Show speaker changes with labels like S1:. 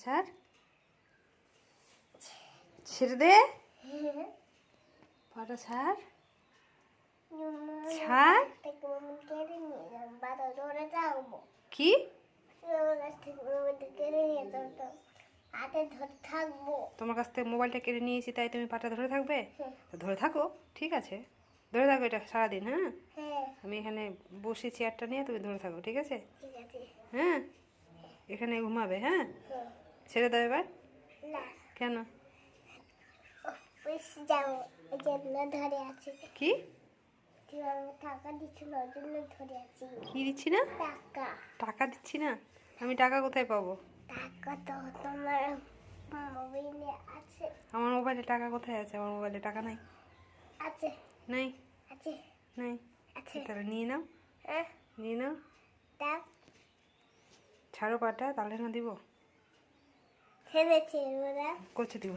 S1: ছাড়, ছেড়ে দে, পাটা ছাড়, ছাড়। কি তোমার কাছ থেকে মোবাইলটা কেড়ে নিয়েছি তাই তুমি পাটা ধরে থাকবে? তো ধরে থাকো, ঠিক আছে, ধরে থাকো এটা সারাদিন। হ্যাঁ, আমি এখানে বসে চেয়ারটা নিয়ে তুমি ধরে থাকো, ঠিক আছে? হ্যাঁ, এখানে ঘুমাবে। হ্যাঁ, ছেড়ে দাও এবার। কেন? কি
S2: টাকা দিচ্ছিল ওর জন্য ধরে আছি।
S1: কি দিচ্ছি না?
S2: টাকা।
S1: টাকা দিচ্ছি না? আমি টাকা কোথায় পাবো?
S2: টাকা তো তোমার মোবাইলে আছে।
S1: আমার মোবাইলে টাকা কোথায় আছে? আমার মোবাইলে টাকা নাই।
S2: আছে।
S1: নাই।
S2: আছে।
S1: নাই।
S2: আছে।
S1: তাহলে নিয়ে নাও,
S2: হ্যাঁ,
S1: নিয়ে নাও।
S2: দাও।
S1: ছাড়ো পাটা, তাহলে না দিব।
S2: ছেড়েছে ওরা।
S1: করছে দিব।